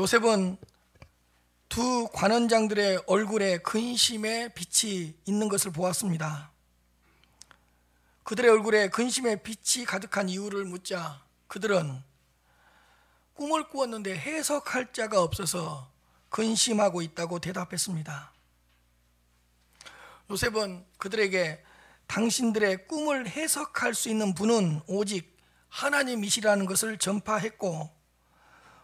요셉은 두 관원장들의 얼굴에 근심의 빛이 있는 것을 보았습니다. 그들의 얼굴에 근심의 빛이 가득한 이유를 묻자 그들은 꿈을 꾸었는데 해석할 자가 없어서 근심하고 있다고 대답했습니다. 요셉은 그들에게 당신들의 꿈을 해석할 수 있는 분은 오직 하나님이시라는 것을 전파했고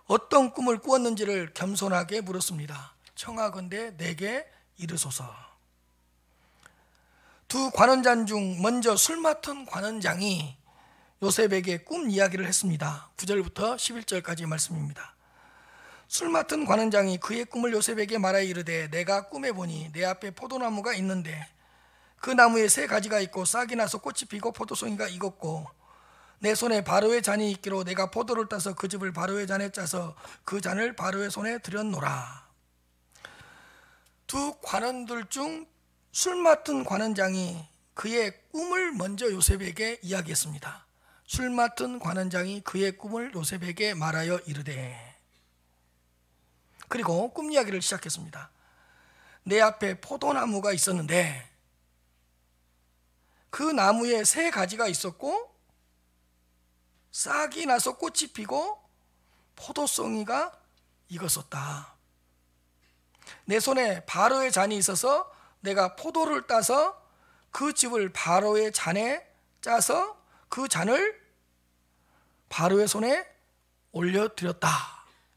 어떤 꿈을 꾸었는지를 겸손하게 물었습니다. 청하건대 내게 이르소서. 두 관원장 중 먼저 술 맡은 관원장이 요셉에게 꿈 이야기를 했습니다. 9절부터 11절까지 말씀입니다. 술 맡은 관원장이 그의 꿈을 요셉에게 말하여 이르되 내가 꿈에 보니 내 앞에 포도나무가 있는데 그 나무에 세 가지가 있고 싹이 나서 꽃이 피고 포도송이가 익었고 내 손에 바로의 잔이 있기로 내가 포도를 따서 그 즙을 바로의 잔에 짜서 그 잔을 바로의 손에 들였노라. 두 관원들 중 술 맡은 관원장이 그의 꿈을 먼저 요셉에게 이야기했습니다. 술 맡은 관원장이 그의 꿈을 요셉에게 말하여 이르되, 그리고 꿈 이야기를 시작했습니다. 내 앞에 포도나무가 있었는데 그 나무에 세 가지가 있었고 싹이 나서 꽃이 피고 포도송이가 익었었다. 내 손에 바로의 잔이 있어서 내가 포도를 따서 그 즙을 바로의 잔에 짜서 그 잔을 바로의 손에 올려드렸다.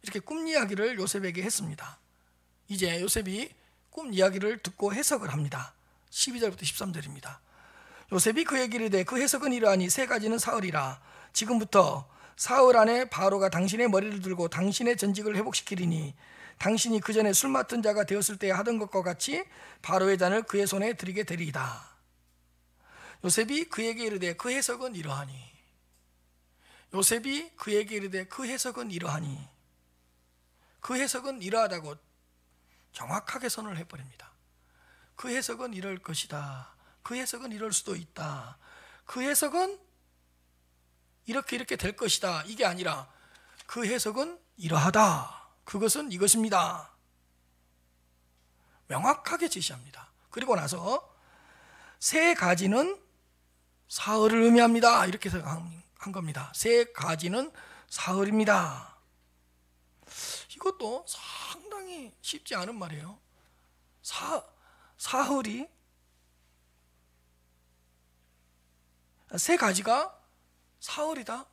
이렇게 꿈 이야기를 요셉에게 했습니다. 이제 요셉이 꿈 이야기를 듣고 해석을 합니다. 12절부터 13절입니다. 요셉이 그에게 이르되 그 해석은 이러하니 세 가지는 사흘이라. 지금부터 사흘 안에 바로가 당신의 머리를 들고 당신의 전직을 회복시키리니 당신이 그 전에 술 맡은 자가 되었을 때 하던 것과 같이 바로의 잔을 그의 손에 드리게 되리이다. 요셉이 그에게 이르되 그 해석은 이러하니. 요셉이 그에게 이르되 그 해석은 이러하니. 그 해석은 이러하다고 정확하게 선언을 해버립니다. 그 해석은 이럴 것이다. 그 해석은 이럴 수도 있다. 그 해석은 이렇게 될 것이다. 이게 아니라 그 해석은 이러하다. 그것은 이것입니다. 명확하게 제시합니다. 그리고 나서 세 가지는 사흘을 의미합니다. 이렇게 한 겁니다. 세 가지는 사흘입니다. 이것도 상당히 쉽지 않은 말이에요. 사흘이 세 가지가 사흘이다.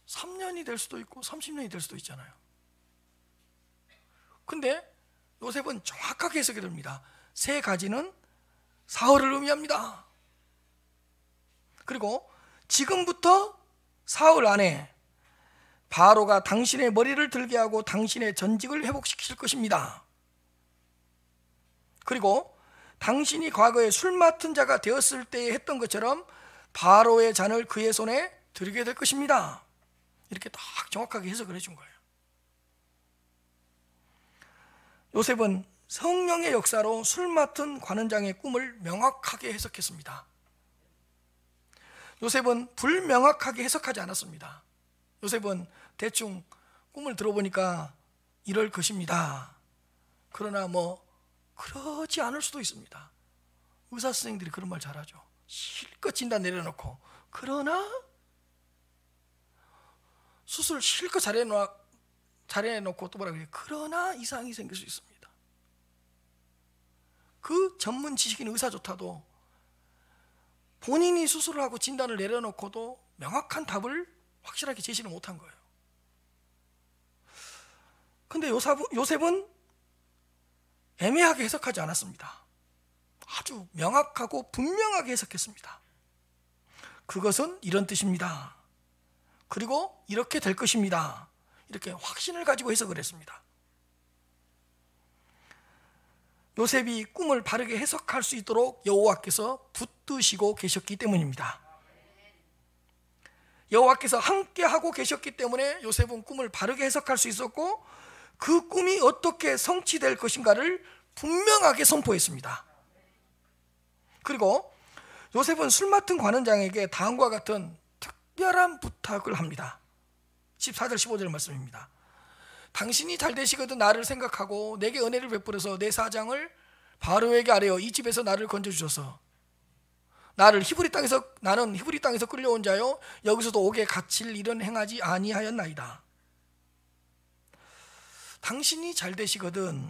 3년이 될 수도 있고 30년이 될 수도 있잖아요. 근데 요셉은 정확하게 해석이 됩니다. 세 가지는 사흘을 의미합니다. 그리고 지금부터 사흘 안에 바로가 당신의 머리를 들게 하고 당신의 전직을 회복시킬 것입니다. 그리고 당신이 과거에 술 맡은 자가 되었을 때 했던 것처럼 바로의 잔을 그의 손에 드리게 될 것입니다. 이렇게 딱 정확하게 해석을 해준 거예요. 요셉은 성령의 역사로 술 맡은 관원장의 꿈을 명확하게 해석했습니다. 요셉은 불명확하게 해석하지 않았습니다. 요셉은 대충 꿈을 들어보니까 이럴 것입니다. 그러나 그러지 않을 수도 있습니다. 의사 선생님들이 그런 말 잘하죠. 실컷 진단 내려놓고 그러나 수술 실컷 잘해놓고 또 뭐라 그래요? 그러나 이상이 생길 수 있습니다. 그 전문 지식인 의사조차도 본인이 수술을 하고 진단을 내려놓고도 명확한 답을 확실하게 제시를 못한 거예요. 근데 요셉은 애매하게 해석하지 않았습니다. 아주 명확하고 분명하게 해석했습니다. 그것은 이런 뜻입니다. 그리고 이렇게 될 것입니다. 이렇게 확신을 가지고 해석을 했습니다. 요셉이 꿈을 바르게 해석할 수 있도록 여호와께서 붙드시고 계셨기 때문입니다. 여호와께서 함께하고 계셨기 때문에 요셉은 꿈을 바르게 해석할 수 있었고 그 꿈이 어떻게 성취될 것인가를 분명하게 선포했습니다. 그리고 요셉은 술 맡은 관원장에게 다음과 같은 특별한 부탁을 합니다. 14절 15절 말씀입니다. 당신이 잘 되시거든 나를 생각하고 내게 은혜를 베풀어서 내 사장을 바로에게 아뢰어 이 집에서 나를 건져주셔서 나는 히브리 땅에서 끌려온 자요 여기서도 옥에 갇힐 일은 행하지 아니하였나이다. 당신이 잘 되시거든,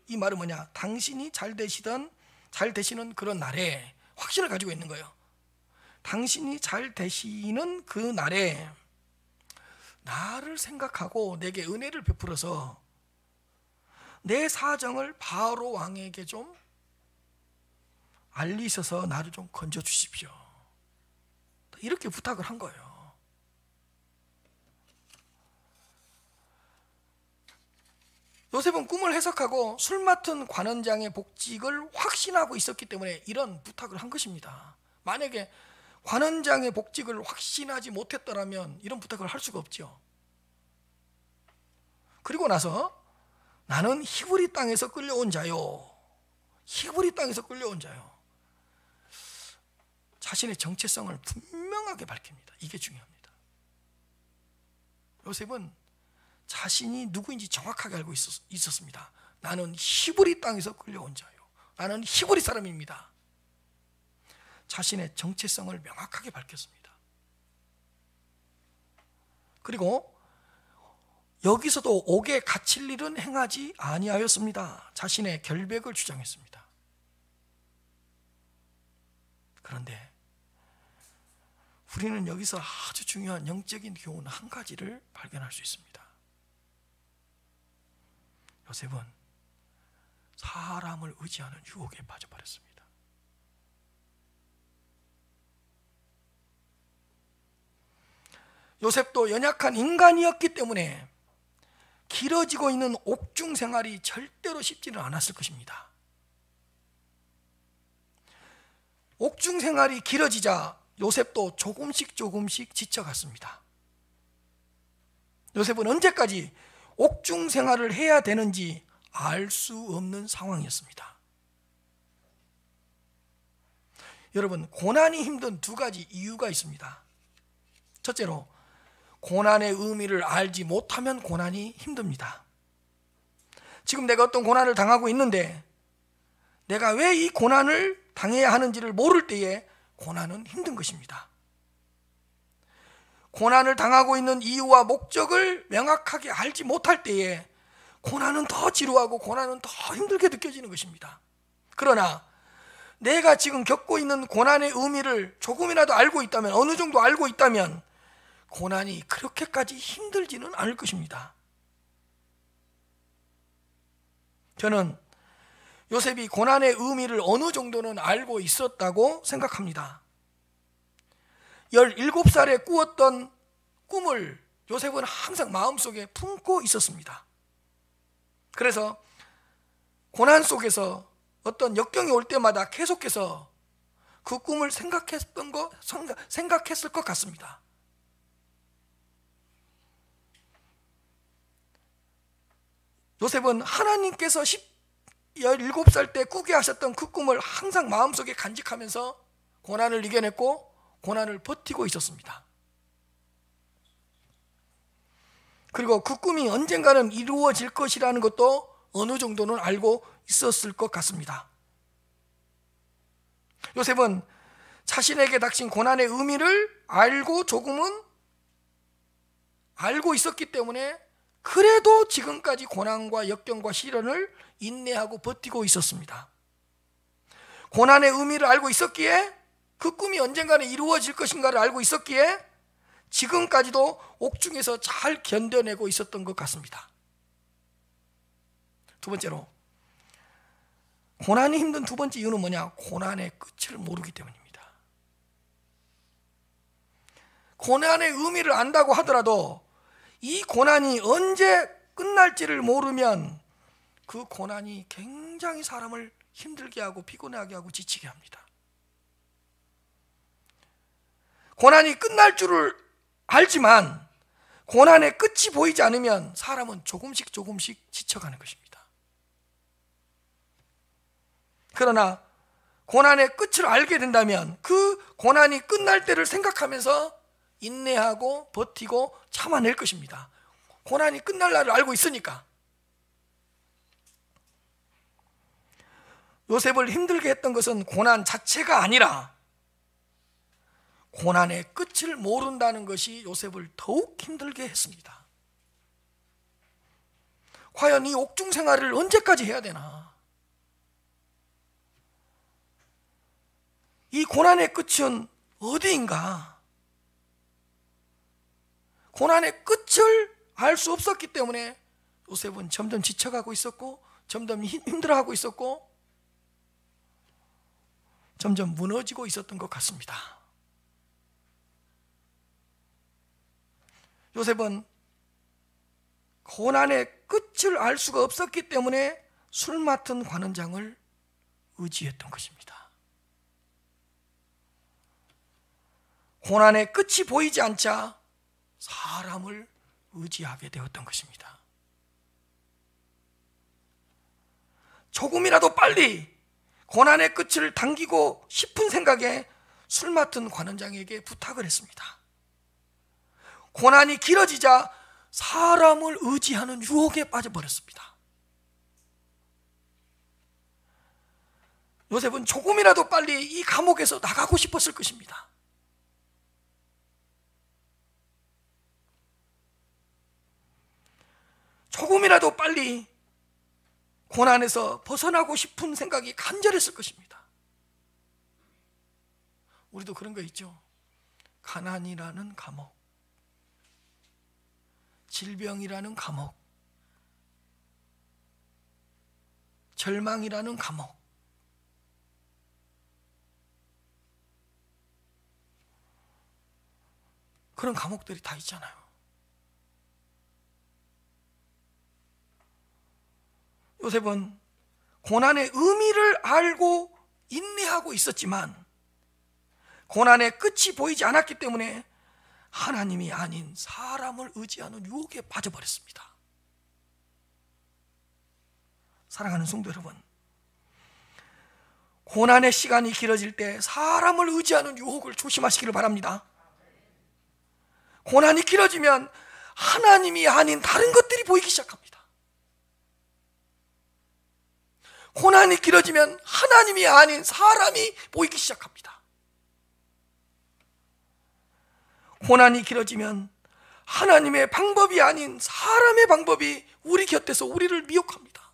이 말은 뭐냐? 당신이 잘 되시는 그런 날에 확신을 가지고 있는 거예요. 당신이 잘 되시는 그 날에 나를 생각하고 내게 은혜를 베풀어서 내 사정을 바로 왕에게 좀 알리셔서 나를 좀 건져 주십시오. 이렇게 부탁을 한 거예요. 요셉은 꿈을 해석하고 술 맡은 관원장의 복직을 확신하고 있었기 때문에 이런 부탁을 한 것입니다. 만약에 관원장의 복직을 확신하지 못했더라면 이런 부탁을 할 수가 없죠. 그리고 나서 나는 히브리 땅에서 끌려온 자요. 히브리 땅에서 끌려온 자요. 자신의 정체성을 분명하게 밝힙니다. 이게 중요합니다. 요셉은 자신이 누구인지 정확하게 알고 있었습니다. 나는 히브리 땅에서 끌려온 자요. 나는 히브리 사람입니다. 자신의 정체성을 명확하게 밝혔습니다. 그리고 여기서도 옥에 갇힐 일은 행하지 아니하였습니다. 자신의 결백을 주장했습니다. 그런데 우리는 여기서 아주 중요한 영적인 교훈 한 가지를 발견할 수 있습니다. 요셉은 사람을 의지하는 유혹에 빠져버렸습니다. 요셉도 연약한 인간이었기 때문에 길어지고 있는 옥중 생활이 절대로 쉽지는 않았을 것입니다. 옥중 생활이 길어지자 요셉도 조금씩 지쳐갔습니다. 요셉은 언제까지 옥중 생활을 해야 되는지 알 수 없는 상황이었습니다. 여러분, 고난이 힘든 두 가지 이유가 있습니다. 첫째로, 고난의 의미를 알지 못하면 고난이 힘듭니다. 지금 내가 어떤 고난을 당하고 있는데 내가 왜 이 고난을 당해야 하는지를 모를 때에 고난은 힘든 것입니다. 고난을 당하고 있는 이유와 목적을 명확하게 알지 못할 때에 고난은 더 지루하고 고난은 더 힘들게 느껴지는 것입니다. 그러나 내가 지금 겪고 있는 고난의 의미를 조금이라도 알고 있다면, 어느 정도 알고 있다면 고난이 그렇게까지 힘들지는 않을 것입니다. 저는 요셉이 고난의 의미를 어느 정도는 알고 있었다고 생각합니다. 17살에 꾸었던 꿈을 요셉은 항상 마음속에 품고 있었습니다. 그래서 고난 속에서 어떤 역경이 올 때마다 계속해서 그 꿈을 생각했을 것 같습니다. 요셉은 하나님께서 17살 때 꾸게 하셨던 그 꿈을 항상 마음속에 간직하면서 고난을 이겨냈고 고난을 버티고 있었습니다. 그리고 그 꿈이 언젠가는 이루어질 것이라는 것도 어느 정도는 알고 있었을 것 같습니다. 요셉은 자신에게 닥친 고난의 의미를 알고 조금은 알고 있었기 때문에 그래도 지금까지 고난과 역경과 시련을 인내하고 버티고 있었습니다. 고난의 의미를 알고 있었기에, 그 꿈이 언젠가는 이루어질 것인가를 알고 있었기에 지금까지도 옥중에서 잘 견뎌내고 있었던 것 같습니다. 두 번째로, 고난이 힘든 두 번째 이유는 뭐냐? 고난의 끝을 모르기 때문입니다. 고난의 의미를 안다고 하더라도 이 고난이 언제 끝날지를 모르면 그 고난이 굉장히 사람을 힘들게 하고 피곤하게 하고 지치게 합니다. 고난이 끝날 줄을 알지만 고난의 끝이 보이지 않으면 사람은 조금씩 지쳐가는 것입니다. 그러나 고난의 끝을 알게 된다면 그 고난이 끝날 때를 생각하면서 인내하고 버티고 참아낼 것입니다. 고난이 끝날 날을 알고 있으니까. 요셉을 힘들게 했던 것은 고난 자체가 아니라 고난의 끝을 모른다는 것이 요셉을 더욱 힘들게 했습니다. 과연 이 옥중 생활을 언제까지 해야 되나? 이 고난의 끝은 어디인가? 고난의 끝을 알 수 없었기 때문에 요셉은 점점 지쳐가고 있었고, 점점 힘들어하고 있었고, 점점 무너지고 있었던 것 같습니다. 요셉은 고난의 끝을 알 수가 없었기 때문에 술 맡은 관원장을 의지했던 것입니다. 고난의 끝이 보이지 않자 사람을 의지하게 되었던 것입니다. 조금이라도 빨리 고난의 끝을 당기고 싶은 생각에 술 맡은 관원장에게 부탁을 했습니다. 고난이 길어지자 사람을 의지하는 유혹에 빠져버렸습니다. 요셉은 조금이라도 빨리 이 감옥에서 나가고 싶었을 것입니다. 조금이라도 빨리 고난에서 벗어나고 싶은 생각이 간절했을 것입니다. 우리도 그런 거 있죠. 가난이라는 감옥, 질병이라는 감옥, 절망이라는 감옥, 그런 감옥들이 다 있잖아요. 요셉은 고난의 의미를 알고 인내하고 있었지만 고난의 끝이 보이지 않았기 때문에 하나님이 아닌 사람을 의지하는 유혹에 빠져버렸습니다. 사랑하는 성도 여러분, 고난의 시간이 길어질 때 사람을 의지하는 유혹을 조심하시기를 바랍니다. 고난이 길어지면 하나님이 아닌 다른 것들이 보이기 시작합니다. 고난이 길어지면 하나님이 아닌 사람이 보이기 시작합니다. 고난이 길어지면 하나님의 방법이 아닌 사람의 방법이 우리 곁에서 우리를 미혹합니다.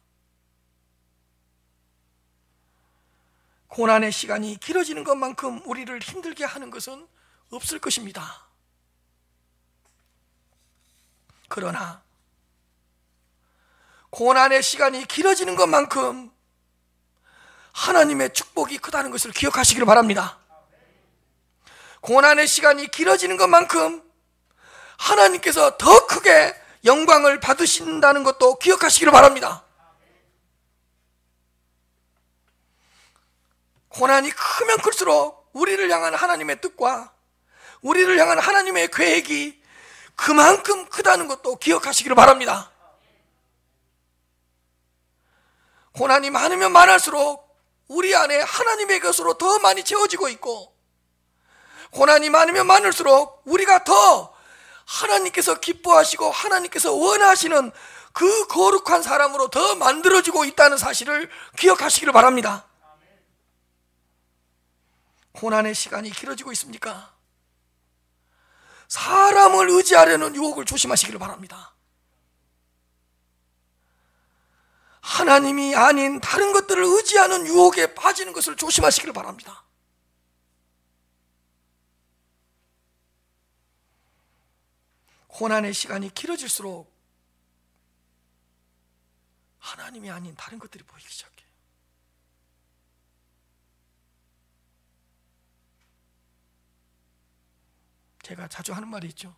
고난의 시간이 길어지는 것만큼 우리를 힘들게 하는 것은 없을 것입니다. 그러나 고난의 시간이 길어지는 것만큼 하나님의 축복이 크다는 것을 기억하시기를 바랍니다. 고난의 시간이 길어지는 것만큼 하나님께서 더 크게 영광을 받으신다는 것도 기억하시기를 바랍니다. 고난이 크면 클수록 우리를 향한 하나님의 뜻과 우리를 향한 하나님의 계획이 그만큼 크다는 것도 기억하시기를 바랍니다. 고난이 많으면 많을수록 우리 안에 하나님의 것으로 더 많이 채워지고 있고, 고난이 많으면 많을수록 우리가 더 하나님께서 기뻐하시고 하나님께서 원하시는 그 거룩한 사람으로 더 만들어지고 있다는 사실을 기억하시기를 바랍니다. 고난의 시간이 길어지고 있습니까? 사람을 의지하려는 유혹을 조심하시기를 바랍니다. 하나님이 아닌 다른 것들을 의지하는 유혹에 빠지는 것을 조심하시기를 바랍니다. 고난의 시간이 길어질수록 하나님이 아닌 다른 것들이 보이기 시작해요. 제가 자주 하는 말이 있죠.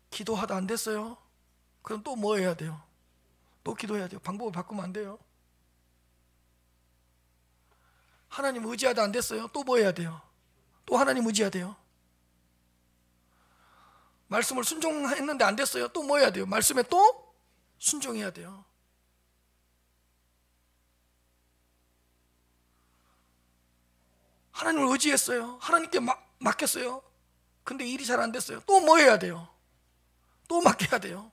기도하다 안 됐어요? 그럼 또 뭐 해야 돼요? 또 기도해야 돼요. 방법을 바꾸면 안 돼요. 하나님 의지하다 안 됐어요? 또 뭐 해야 돼요? 또 하나님 의지해야 돼요. 말씀을 순종했는데 안 됐어요? 또 뭐 해야 돼요? 말씀에 또 순종해야 돼요. 하나님을 의지했어요. 하나님께 맡겼어요. 근데 일이 잘 안 됐어요. 또 뭐 해야 돼요? 또 맡겨야 돼요.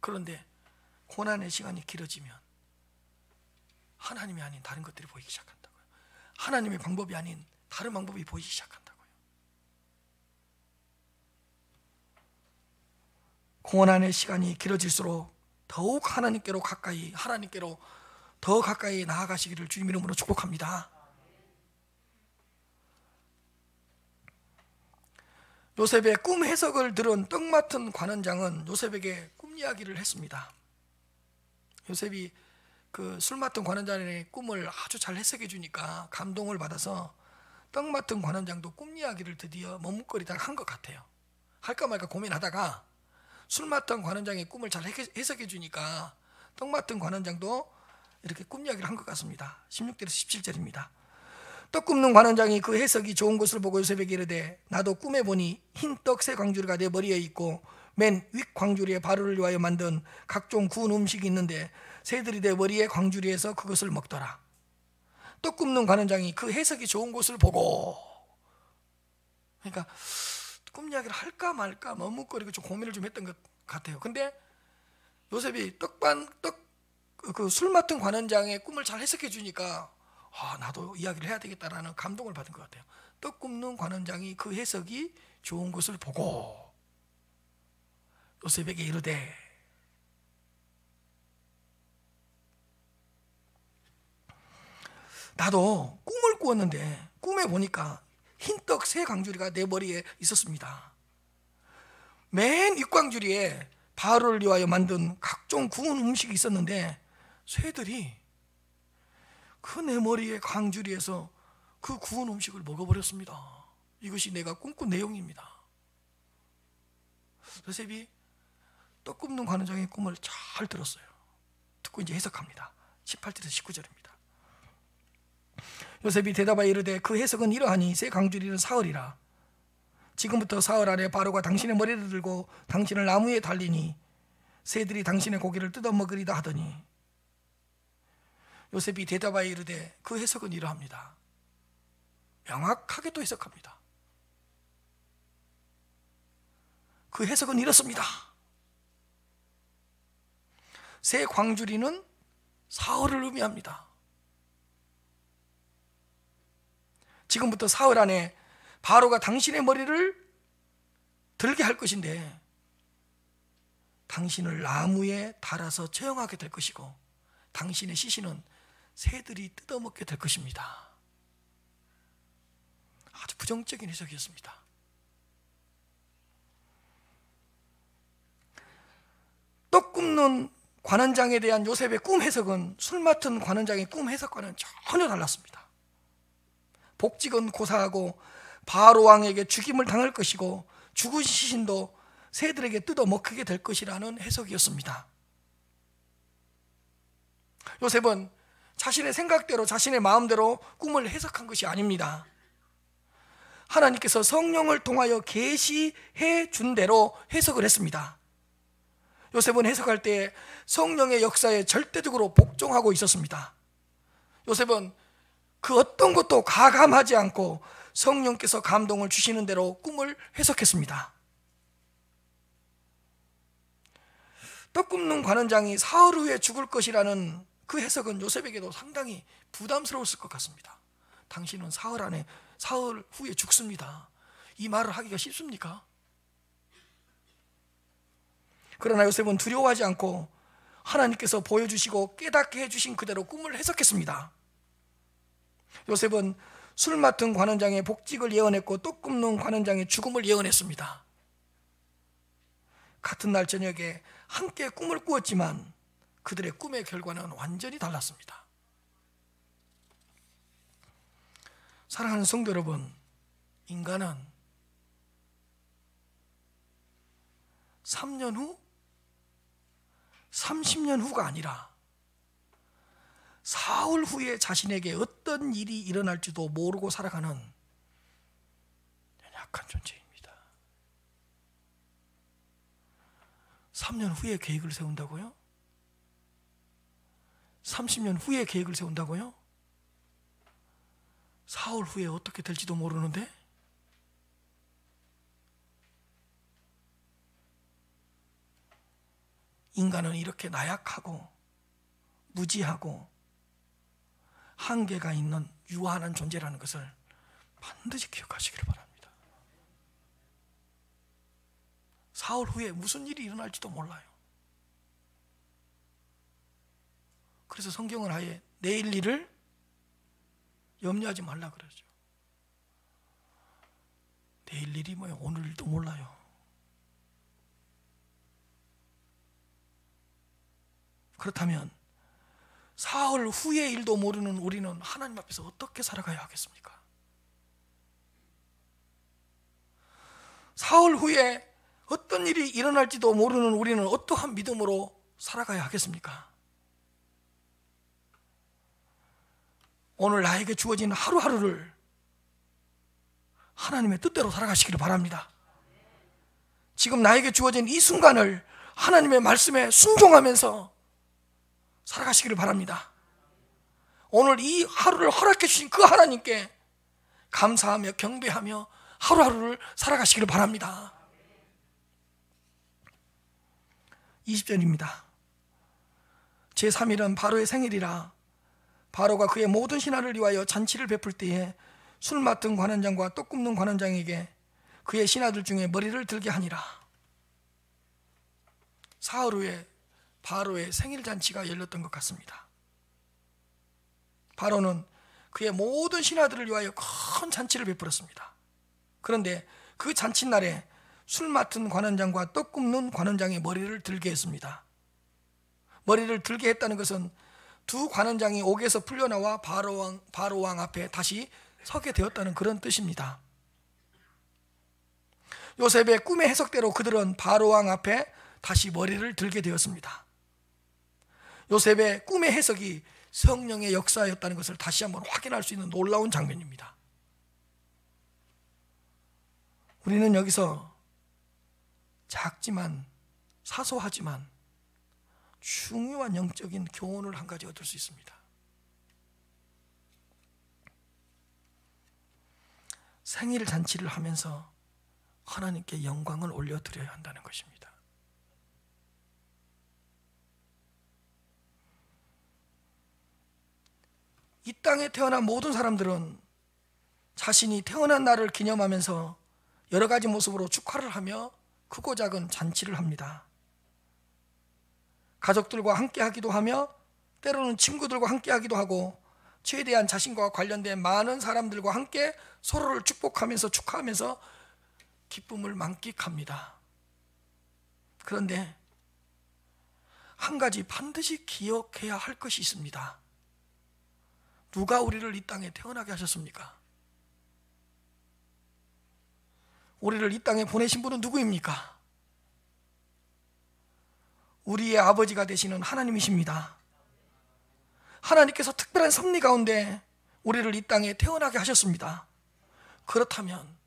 그런데 고난의 시간이 길어지면 하나님이 아닌 다른 것들이 보이기 시작한다고요. 하나님의 방법이 아닌 다른 방법이 보이기 시작한다고요. 고난의 시간이 길어질수록 더욱 하나님께로 더 가까이 나아가시기를 주님 이름으로 축복합니다. 요셉의 꿈 해석을 들은 떡 맡은 관원장은 요셉에게 꿈 이야기를 했습니다. 요셉이 그 술 맡은 관원장의 꿈을 아주 잘 해석해 주니까 감동을 받아서 떡 맡은 관원장도 꿈 이야기를 드디어 머뭇거리다가 한 것 같아요. 할까 말까 고민하다가 술 맡은 관원장의 꿈을 잘 해석해 주니까 떡 맡은 관원장도 이렇게 꿈 이야기를 한 것 같습니다. 16절에서 17절입니다. 떡 굽는 관원장이 그 해석이 좋은 것을 보고 요셉에게 이르되 나도 꿈에 보니 흰 떡 세 광주리가 내 머리에 있고 맨 윗 광주리에 바로를 위하여 만든 각종 구운 음식이 있는데 새들이 내 머리에 광주리에서 그것을 먹더라. 떡 굽는 관원장이 그 해석이 좋은 것을 보고, 그러니까 꿈 이야기를 할까 말까 머뭇거리고 좀 고민을 좀 했던 것 같아요. 근데 요셉이 그 술 맡은 관원장의 꿈을 잘 해석해 주니까 나도 이야기를 해야 되겠다라는 감동을 받은 것 같아요. 떡 굽는 관원장이 그 해석이 좋은 것을 보고 요셉에게 이르되 나도 꿈을 꾸었는데 꿈에 보니까 흰떡 세 광주리가 내 머리에 있었습니다. 맨 윗광주리에 바로를 위하여 만든 각종 구운 음식이 있었는데 새들이 그 내 머리에 광주리에서 그 구운 음식을 먹어버렸습니다. 이것이 내가 꿈꾼 내용입니다. 요셉이 떡 굽는 관원장의 꿈을 잘 들었어요. 듣고 이제 해석합니다. 18절에서 19절입니다. 요셉이 대답하여 이르되 그 해석은 이러하니 새 광주리는 사흘이라. 지금부터 사흘 안에 바로가 당신의 머리를 들고 당신을 나무에 달리니 새들이 당신의 고기를 뜯어먹으리다 하더니 요셉이 대답하여 이르되 그 해석은 이러합니다. 명확하게 또 해석합니다. 그 해석은 이렇습니다. 새 광주리는 사흘을 의미합니다. 지금부터 사흘 안에 바로가 당신의 머리를 들게 할 것인데 당신을 나무에 달아서 처형하게 될 것이고 당신의 시신은 새들이 뜯어먹게 될 것입니다. 아주 부정적인 해석이었습니다. 떡 굽는 관원장에 대한 요셉의 꿈 해석은 술 맡은 관원장의 꿈 해석과는 전혀 달랐습니다. 복직은 고사하고 바로 왕에게 죽임을 당할 것이고 죽은 시신도 새들에게 뜯어먹히게 될 것이라는 해석이었습니다. 요셉은 자신의 생각대로 자신의 마음대로 꿈을 해석한 것이 아닙니다. 하나님께서 성령을 통하여 계시해 준 대로 해석을 했습니다. 요셉은 해석할 때 성령의 역사에 절대적으로 복종하고 있었습니다. 요셉은 그 어떤 것도 가감하지 않고 성령께서 감동을 주시는 대로 꿈을 해석했습니다. 떡 굽는 관원장이 사흘 후에 죽을 것이라는 그 해석은 요셉에게도 상당히 부담스러웠을 것 같습니다. 당신은 사흘 후에 죽습니다. 이 말을 하기가 쉽습니까? 그러나 요셉은 두려워하지 않고 하나님께서 보여주시고 깨닫게 해주신 그대로 꿈을 해석했습니다. 요셉은 술 맡은 관원장의 복직을 예언했고 떡 굽는 관원장의 죽음을 예언했습니다. 같은 날 저녁에 함께 꿈을 꾸었지만 그들의 꿈의 결과는 완전히 달랐습니다. 사랑하는 성도 여러분, 인간은 3년 후, 30년 후가 아니라 사흘 후에 자신에게 어떤 일이 일어날지도 모르고 살아가는 연약한 존재입니다. 3년 후에 계획을 세운다고요? 30년 후에 계획을 세운다고요? 사흘 후에 어떻게 될지도 모르는데? 인간은 이렇게 나약하고 무지하고 한계가 있는 유한한 존재라는 것을 반드시 기억하시기를 바랍니다. 사흘 후에 무슨 일이 일어날지도 몰라요. 그래서 성경은 아예 내일 일을 염려하지 말라 그러죠. 내일 일이 뭐예요? 오늘 일도 몰라요. 그렇다면 사흘 후의 일도 모르는 우리는 하나님 앞에서 어떻게 살아가야 하겠습니까? 사흘 후에 어떤 일이 일어날지도 모르는 우리는 어떠한 믿음으로 살아가야 하겠습니까? 오늘 나에게 주어진 하루하루를 하나님의 뜻대로 살아가시기를 바랍니다. 지금 나에게 주어진 이 순간을 하나님의 말씀에 순종하면서 살아가시기를 바랍니다. 오늘 이 하루를 허락해 주신 그 하나님께 감사하며 경배하며 하루하루를 살아가시기를 바랍니다. 20절입니다. 제3일은 바로의 생일이라 바로가 그의 모든 신하를 위하여 잔치를 베풀 때에 술 맡은 관원장과 떡 굽는 관원장에게 그의 신하들 중에 머리를 들게 하니라. 사흘 후에 바로의 생일 잔치가 열렸던 것 같습니다. 바로는 그의 모든 신하들을 위하여 큰 잔치를 베풀었습니다. 그런데 그 잔칫날에 술 맡은 관원장과 떡 굽는 관원장의 머리를 들게 했습니다. 머리를 들게 했다는 것은 두 관원장이 옥에서 풀려나와 바로왕 앞에 다시 서게 되었다는 그런 뜻입니다. 요셉의 꿈의 해석대로 그들은 바로왕 앞에 다시 머리를 들게 되었습니다. 요셉의 꿈의 해석이 성령의 역사였다는 것을 다시 한번 확인할 수 있는 놀라운 장면입니다. 우리는 여기서 작지만 사소하지만 중요한 영적인 교훈을 한 가지 얻을 수 있습니다. 생일 잔치를 하면서 하나님께 영광을 올려드려야 한다는 것입니다. 이 땅에 태어난 모든 사람들은 자신이 태어난 날을 기념하면서 여러 가지 모습으로 축하를 하며 크고 작은 잔치를 합니다. 가족들과 함께 하기도 하며 때로는 친구들과 함께 하기도 하고 최대한 자신과 관련된 많은 사람들과 함께 서로를 축복하면서 축하하면서 기쁨을 만끽합니다. 그런데 한 가지 반드시 기억해야 할 것이 있습니다. 누가 우리를 이 땅에 태어나게 하셨습니까? 우리를 이 땅에 보내신 분은 누구입니까? 우리의 아버지가 되시는 하나님이십니다. 하나님께서 특별한 섭리 가운데 우리를 이 땅에 태어나게 하셨습니다. 그렇다면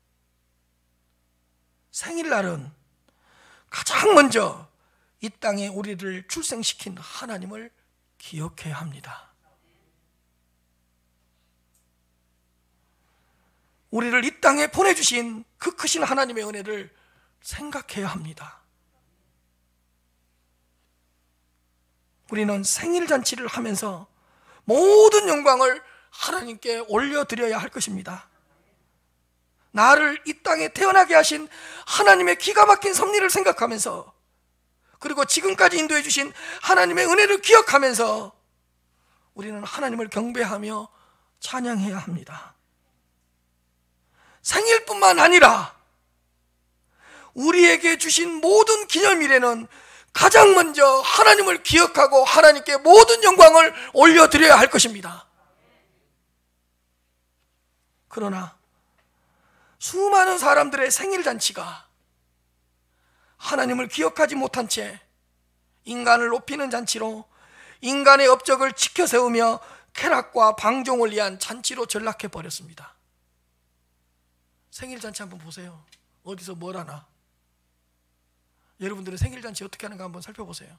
생일날은 가장 먼저 이 땅에 우리를 출생시킨 하나님을 기억해야 합니다. 우리를 이 땅에 보내주신 그 크신 하나님의 은혜를 생각해야 합니다. 우리는 생일잔치를 하면서 모든 영광을 하나님께 올려드려야 할 것입니다. 나를 이 땅에 태어나게 하신 하나님의 기가 막힌 섭리를 생각하면서, 그리고 지금까지 인도해 주신 하나님의 은혜를 기억하면서 우리는 하나님을 경배하며 찬양해야 합니다. 생일뿐만 아니라 우리에게 주신 모든 기념일에는 가장 먼저 하나님을 기억하고 하나님께 모든 영광을 올려드려야 할 것입니다. 그러나 수많은 사람들의 생일잔치가 하나님을 기억하지 못한 채 인간을 높이는 잔치로 인간의 업적을 지켜세우며 쾌락과 방종을 위한 잔치로 전락해 버렸습니다. 생일잔치 한번 보세요. 어디서 뭘 하나? 여러분들은 생일잔치 어떻게 하는가 한번 살펴보세요.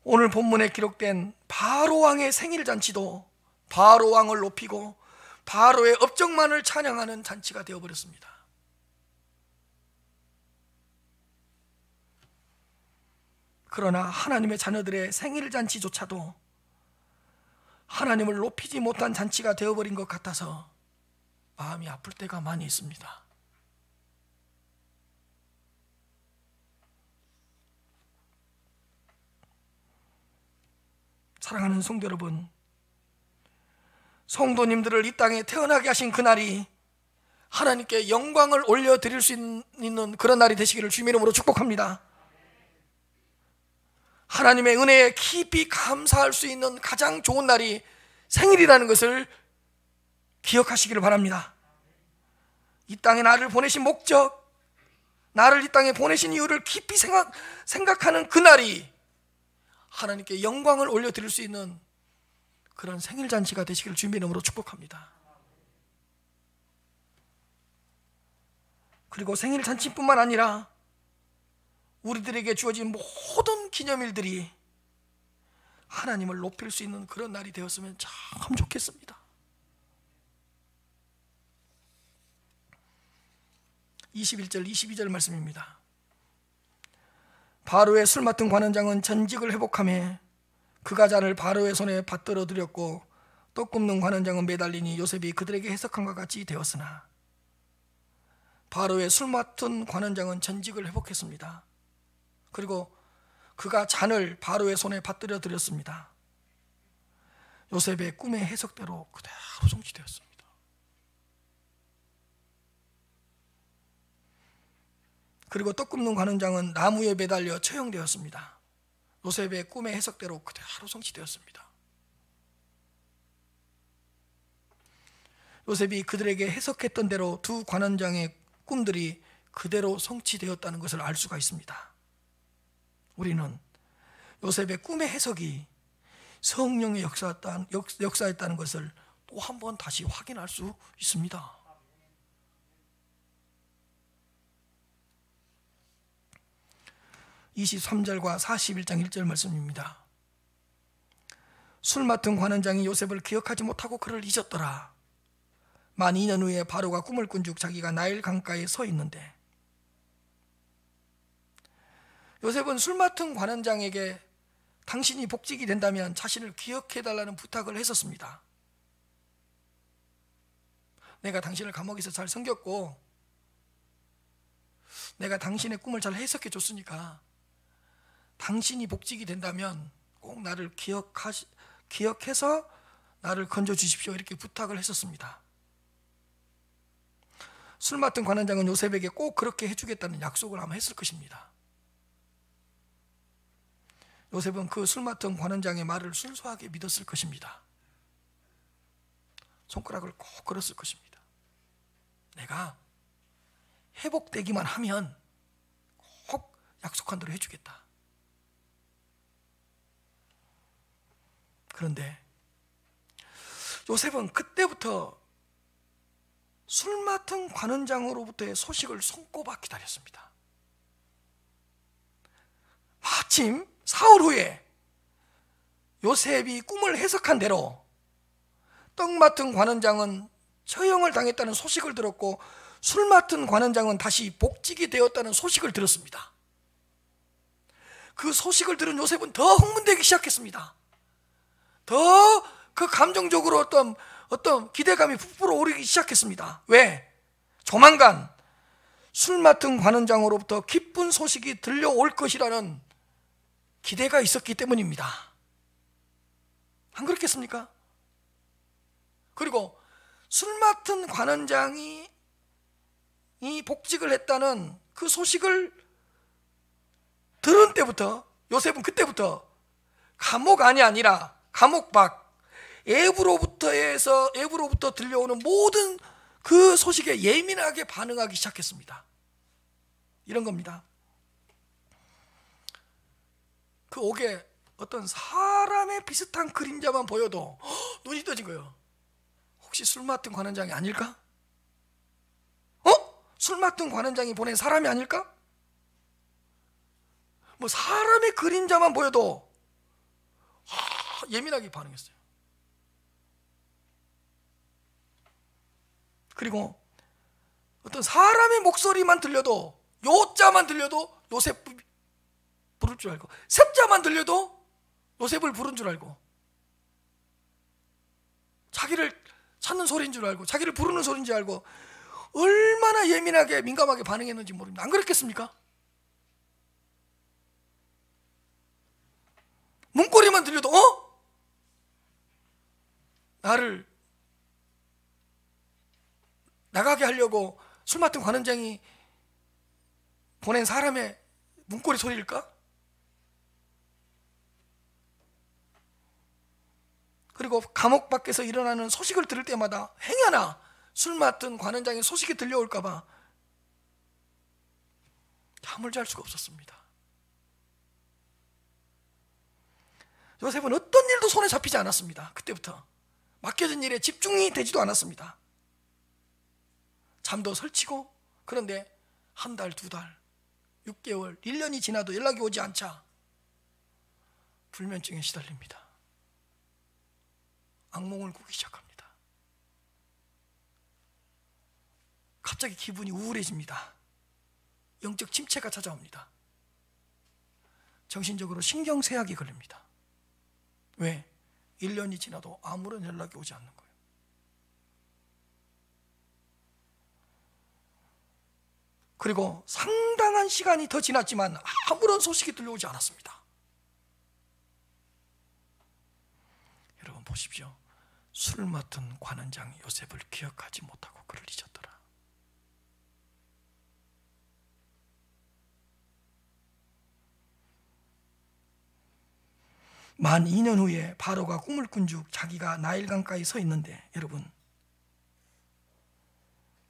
오늘 본문에 기록된 바로왕의 생일잔치도 바로왕을 높이고 바로의 업적만을 찬양하는 잔치가 되어버렸습니다. 그러나 하나님의 자녀들의 생일잔치조차도 하나님을 높이지 못한 잔치가 되어버린 것 같아서 마음이 아플 때가 많이 있습니다. 사랑하는 성도 여러분, 성도님들을 이 땅에 태어나게 하신 그날이 하나님께 영광을 올려드릴 수 있는 그런 날이 되시기를 주님의 이름으로 축복합니다. 하나님의 은혜에 깊이 감사할 수 있는 가장 좋은 날이 생일이라는 것을 기억하시기를 바랍니다. 이 땅에 나를 보내신 목적, 나를 이 땅에 보내신 이유를 깊이 생각하는 그날이 하나님께 영광을 올려드릴 수 있는 그런 생일잔치가 되시기를 주님의 이름으로 축복합니다. 그리고 생일잔치뿐만 아니라 우리들에게 주어진 모든 기념일들이 하나님을 높일 수 있는 그런 날이 되었으면 참 좋겠습니다. 21절 22절 말씀입니다. 바로의 술 맡은 관원장은 전직을 회복하며 그가 잔을 바로의 손에 받들어 드렸고 떡 굽는 관원장은 매달리니 요셉이 그들에게 해석한것 같이 되었으나 바로의 술 맡은 관원장은 전직을 회복했습니다. 그리고 그가 잔을 바로의 손에 받들어 드렸습니다. 요셉의 꿈의 해석대로 그대로 성취되었습니다. 그리고 떡 굽는 관원장은 나무에 매달려 처형되었습니다. 요셉의 꿈의 해석대로 그대로 성취되었습니다. 요셉이 그들에게 해석했던 대로 두 관원장의 꿈들이 그대로 성취되었다는 것을 알 수가 있습니다. 우리는 요셉의 꿈의 해석이 성령의 역사였다는 것을 또 한 번 다시 확인할 수 있습니다. (23절과) 41장 1절 말씀입니다. 술 맡은 관원장이 요셉을 기억하지 못하고 그를 잊었더라. 만 2년 후에 바로가 꿈을 꾼즉 자기가 나일 강가에 서 있는데, 요셉은 술 맡은 관원장에게 당신이 복직이 된다면 자신을 기억해달라는 부탁을 했었습니다. 내가 당신을 감옥에서 잘 섬겼고 내가 당신의 꿈을 잘 해석해 줬으니까 당신이 복직이 된다면 꼭 나를 기억해서 나를 건져 주십시오, 이렇게 부탁을 했었습니다. 술 맡은 관원장은 요셉에게 꼭 그렇게 해주겠다는 약속을 아마 했을 것입니다. 요셉은 그 술 맡은 관원장의 말을 순수하게 믿었을 것입니다. 손가락을 꼭 걸었을 것입니다. 내가 회복되기만 하면 꼭 약속한 대로 해주겠다. 그런데 요셉은 그때부터 술 맡은 관원장으로부터의 소식을 손꼽아 기다렸습니다. 마침 사흘 후에 요셉이 꿈을 해석한 대로 떡 맡은 관원장은 처형을 당했다는 소식을 들었고 술 맡은 관원장은 다시 복직이 되었다는 소식을 들었습니다. 그 소식을 들은 요셉은 더 흥분되기 시작했습니다. 더 그 감정적으로 어떤 기대감이 부풀어 오르기 시작했습니다. 왜? 조만간 술 맡은 관원장으로부터 기쁜 소식이 들려올 것이라는 기대가 있었기 때문입니다. 안 그렇겠습니까? 그리고 술 맡은 관원장이 이 복직을 했다는 그 소식을 들은 때부터 요셉은 그때부터 감옥 안이 아니라 감옥 밖 애부로부터 들려오는 모든 그 소식에 예민하게 반응하기 시작했습니다. 이런 겁니다. 그 옥에 어떤 사람의 비슷한 그림자만 보여도 눈이 떠진 거예요. 혹시 술 맡은 관원장이 아닐까? 술 맡은 관원장이 보낸 사람이 아닐까? 뭐 사람의 그림자만 보여도 예민하게 반응했어요. 그리고 어떤 사람의 목소리만 들려도, 요자만 들려도 요셉 부를 줄 알고, 셉자만 들려도 요셉을 부른 줄 알고, 자기를 찾는 소리인 줄 알고, 자기를 부르는 소리인 줄 알고, 얼마나 예민하게 민감하게 반응했는지 모릅니다. 안 그랬겠습니까? 문고리만 들려도 나를 나가게 하려고 술 맡은 관원장이 보낸 사람의 문고리 소리일까? 그리고 감옥 밖에서 일어나는 소식을 들을 때마다 행여나 술 맡은 관원장의 소식이 들려올까 봐 잠을 잘 수가 없었습니다. 요셉은 어떤 일도 손에 잡히지 않았습니다. 그때부터 맡겨진 일에 집중이 되지도 않았습니다. 잠도 설치고, 그런데 한 달, 두 달, 6개월, 1년이 지나도 연락이 오지 않자 불면증에 시달립니다. 악몽을 꾸기 시작합니다. 갑자기 기분이 우울해집니다. 영적 침체가 찾아옵니다. 정신적으로 신경쇠약이 걸립니다. 왜? 1년이 지나도 아무런 연락이 오지 않는 거예요. 그리고 상당한 시간이 더 지났지만 아무런 소식이 들려오지 않았습니다. 여러분 보십시오. 술 맡은 관원장이 요셉을 기억하지 못하고 그를 잊었더라. 만 2년 후에 바로가 꿈을 꾼 즉 자기가 나일강가에 서 있는데, 여러분,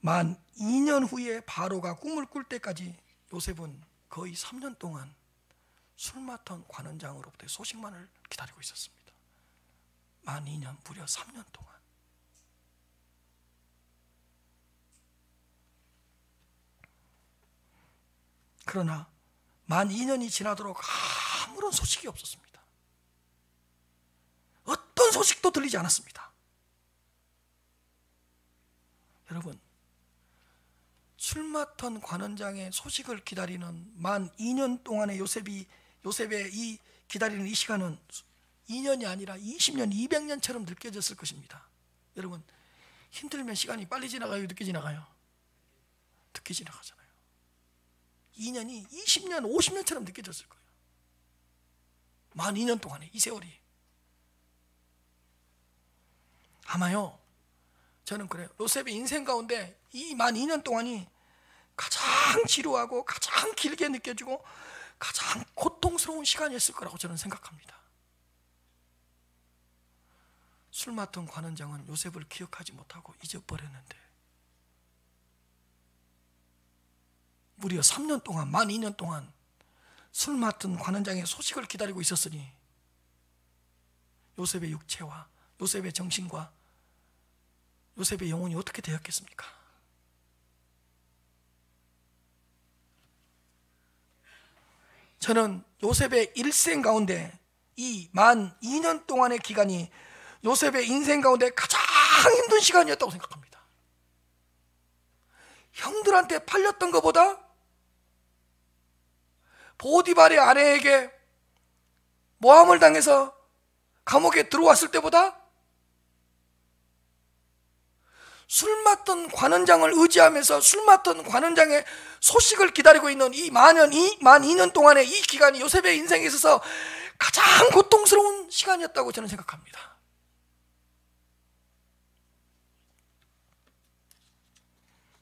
만 2년 후에 바로가 꿈을 꿀 때까지 요셉은 거의 3년 동안 술 맡은 관원장으로부터의 소식만을 기다리고 있었습니다. 만 2년, 무려 3년 동안. 그러나 만 2년이 지나도록 아무런 소식이 없었습니다. 어떤 소식도 들리지 않았습니다. 여러분, 술 맡은 관원장의 소식을 기다리는 만 2년 동안의 요셉의 이 기다리는 이 시간은 2년이 아니라 20년, 200년처럼 느껴졌을 것입니다. 여러분, 힘들면 시간이 빨리 지나가요, 늦게 지나가요? 늦게 지나가잖아요. 2년이 20년, 50년처럼 느껴졌을 거예요. 만 2년 동안에 이 세월이. 아마요, 저는 그래요. 요셉의 인생 가운데 이 만 2년 동안이 가장 지루하고 가장 길게 느껴지고 가장 고통스러운 시간이었을 거라고 저는 생각합니다. 술 맡은 관원장은 요셉을 기억하지 못하고 잊어버렸는데, 무려 3년 동안, 만 2년 동안 술 맡은 관원장의 소식을 기다리고 있었으니 요셉의 육체와 요셉의 정신과 요셉의 영혼이 어떻게 되었겠습니까? 저는 요셉의 일생 가운데 이 만 2년 동안의 기간이 요셉의 인생 가운데 가장 힘든 시간이었다고 생각합니다. 형들한테 팔렸던 것보다 보디발의 아내에게 모함을 당해서 감옥에 들어왔을 때보다 술 맡은 관원장을 의지하면서 술 맡은 관원장의 소식을 기다리고 있는 이 만 2년 동안의 이 기간이 요셉의 인생에 있어서 가장 고통스러운 시간이었다고 저는 생각합니다.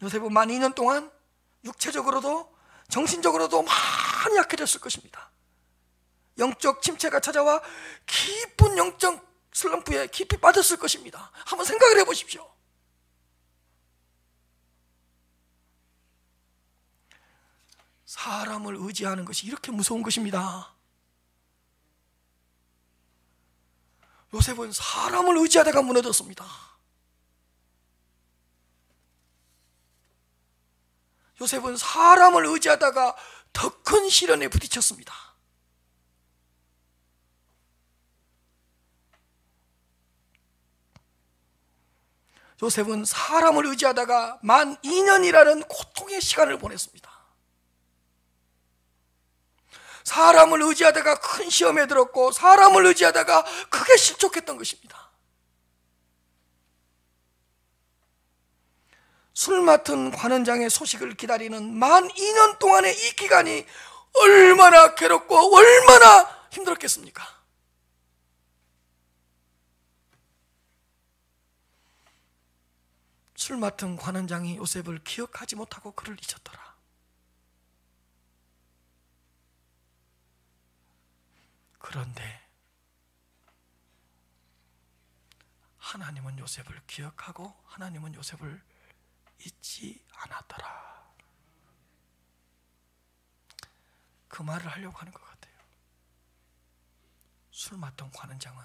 요셉은 만 2년 동안 육체적으로도 정신적으로도 많이 약해졌을 것입니다. 영적 침체가 찾아와 깊은 영적 슬럼프에 깊이 빠졌을 것입니다. 한번 생각을 해보십시오. 사람을 의지하는 것이 이렇게 무서운 것입니다. 요셉은 사람을 의지하다가 무너졌습니다. 요셉은 사람을 의지하다가 더 큰 시련에 부딪혔습니다. 요셉은 사람을 의지하다가 만 2년이라는 고통의 시간을 보냈습니다. 사람을 의지하다가 큰 시험에 들었고 사람을 의지하다가 크게 실족했던 것입니다. 술 맡은 관원장의 소식을 기다리는 만 2년 동안의 이 기간이 얼마나 괴롭고 얼마나 힘들었겠습니까? 술 맡은 관원장이 요셉을 기억하지 못하고 그를 잊었더라. 그런데 하나님은 요셉을 기억하고 하나님은 요셉을 잊지 않았더라. 그 말을 하려고 하는 것 같아요. 술 맡던 관원장은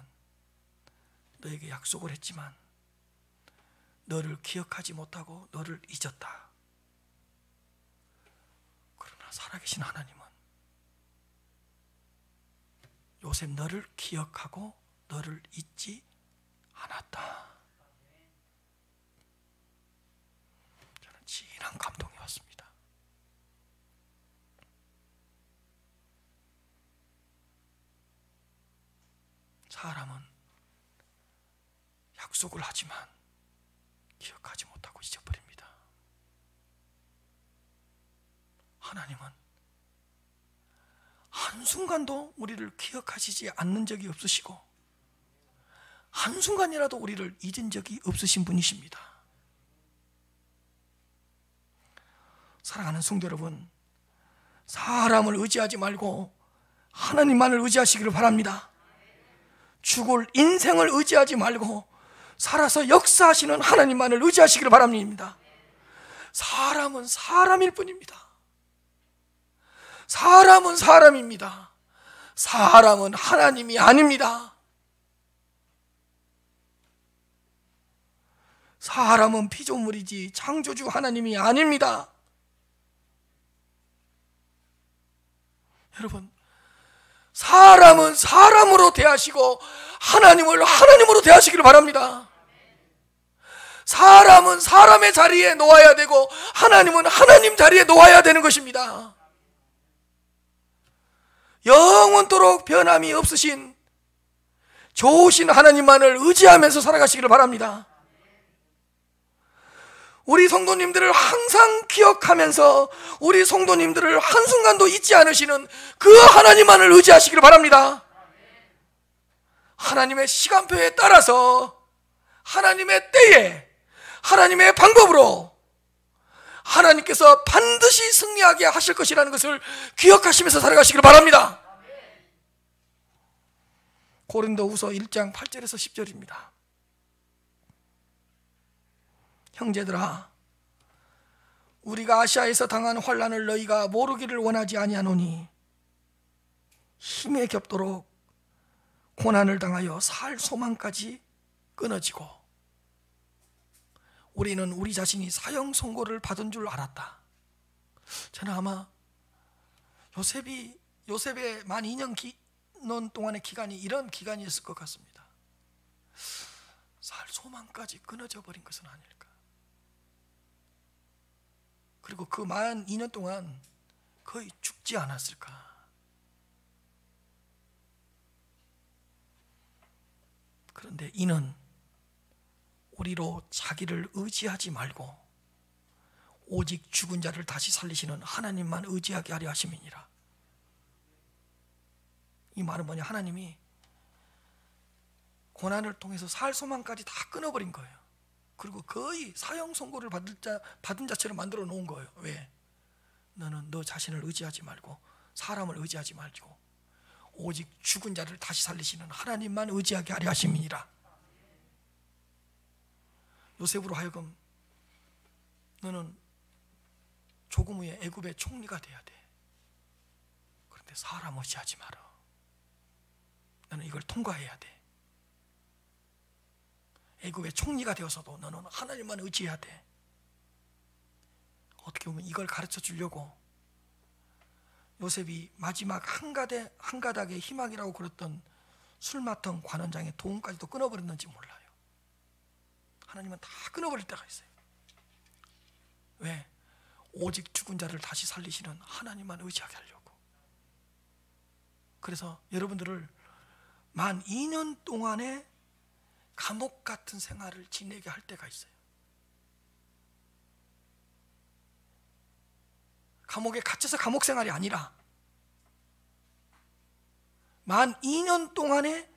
너에게 약속을 했지만 너를 기억하지 못하고 너를 잊었다. 그러나 살아계신 하나님은 요셉 너를 기억하고 너를 잊지 않았다. 저는 진한 감동이 왔습니다. 사람은 약속을 하지만 기억하지 못하고 잊어버립니다. 하나님은 한순간도 우리를 기억하시지 않는 적이 없으시고 한순간이라도 우리를 잊은 적이 없으신 분이십니다. 사랑하는 성도 여러분, 사람을 의지하지 말고 하나님만을 의지하시기를 바랍니다. 죽을 인생을 의지하지 말고 살아서 역사하시는 하나님만을 의지하시기를 바랍니다. 사람은 사람일 뿐입니다. 사람은 사람입니다. 사람은 하나님이 아닙니다. 사람은 피조물이지 창조주 하나님이 아닙니다. 여러분, 사람은 사람으로 대하시고 하나님을 하나님으로 대하시기를 바랍니다. 사람은 사람의 자리에 놓아야 되고 하나님은 하나님 자리에 놓아야 되는 것입니다. 영원토록 변함이 없으신 좋으신 하나님만을 의지하면서 살아가시기를 바랍니다. 우리 성도님들을 항상 기억하면서 우리 성도님들을 한순간도 잊지 않으시는 그 하나님만을 의지하시기를 바랍니다. 하나님의 시간표에 따라서 하나님의 때에 하나님의 방법으로 하나님께서 반드시 승리하게 하실 것이라는 것을 기억하시면서 살아가시기를 바랍니다. 고린도후서 1장 8절에서 10절입니다. 형제들아, 우리가 아시아에서 당한 환난을 너희가 모르기를 원하지 아니하노니 힘에 겹도록 고난을 당하여 살 소망까지 끊어지고 우리는 우리 자신이 사형 선고를 받은 줄 알았다. 저는 아마 요셉의 만 2년 동안의 기간이 이런 기간이었을 것 같습니다. 살 소망까지 끊어져 버린 것은 아닐까. 그리고 그 만 2년 동안 거의 죽지 않았을까. 그런데 이는 우리로 자기를 의지하지 말고 오직 죽은 자를 다시 살리시는 하나님만 의지하게 하려 하심이니라. 이 말은 뭐냐? 하나님이 고난을 통해서 살 소망까지 다 끊어버린 거예요. 그리고 거의 사형 선고를 받은 자처럼 만들어 놓은 거예요. 왜? 너는 너 자신을 의지하지 말고 사람을 의지하지 말고 오직 죽은 자를 다시 살리시는 하나님만 의지하게 하려 하심이니라. 요셉으로 하여금 너는 조금 후에 애굽의 총리가 돼야 돼. 그런데 사람 의지하지 마라. 너는 이걸 통과해야 돼. 애굽의 총리가 되어서도 너는 하나님만 의지해야 돼. 어떻게 보면 이걸 가르쳐 주려고 요셉이 마지막 한 가닥의 희망이라고 그랬던 술 맡은 관원장의 도움까지도 끊어버렸는지 몰라요. 하나님은 다 끊어버릴 때가 있어요. 왜? 오직 죽은 자를 다시 살리시는 하나님만 의지하게 하려고. 그래서 여러분들을 만 2년 동안의 감옥 같은 생활을 지내게 할 때가 있어요. 감옥에 갇혀서 감옥 생활이 아니라 만 2년 동안의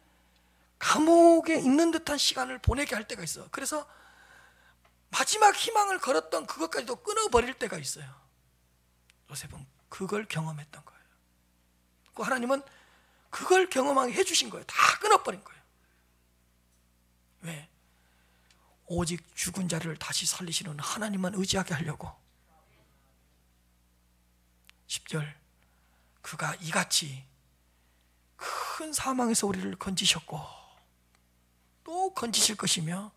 감옥에 있는 듯한 시간을 보내게 할 때가 있어. 그래서 마지막 희망을 걸었던 그것까지도 끊어버릴 때가 있어요. 요셉은 그걸 경험했던 거예요. 그 하나님은 그걸 경험하게 해주신 거예요. 다 끊어버린 거예요. 왜? 오직 죽은 자를 다시 살리시는 하나님만 의지하게 하려고. 10절, 그가 이같이 큰 사망에서 우리를 건지셨고 또 건지실 것이며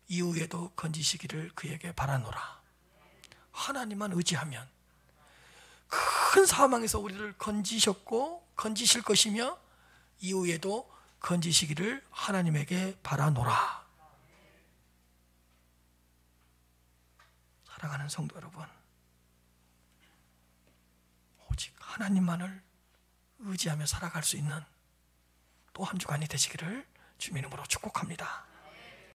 이후에도 건지시기를 그에게 바라노라. 하나님만 의지하면 큰 사망에서 우리를 건지셨고 건지실 것이며 이후에도 건지시기를 하나님에게 바라노라. 사랑하는 성도 여러분, 오직 하나님만을 의지하며 살아갈 수 있는 또 한 주간이 되시기를 주님의 이름으로 축복합니다.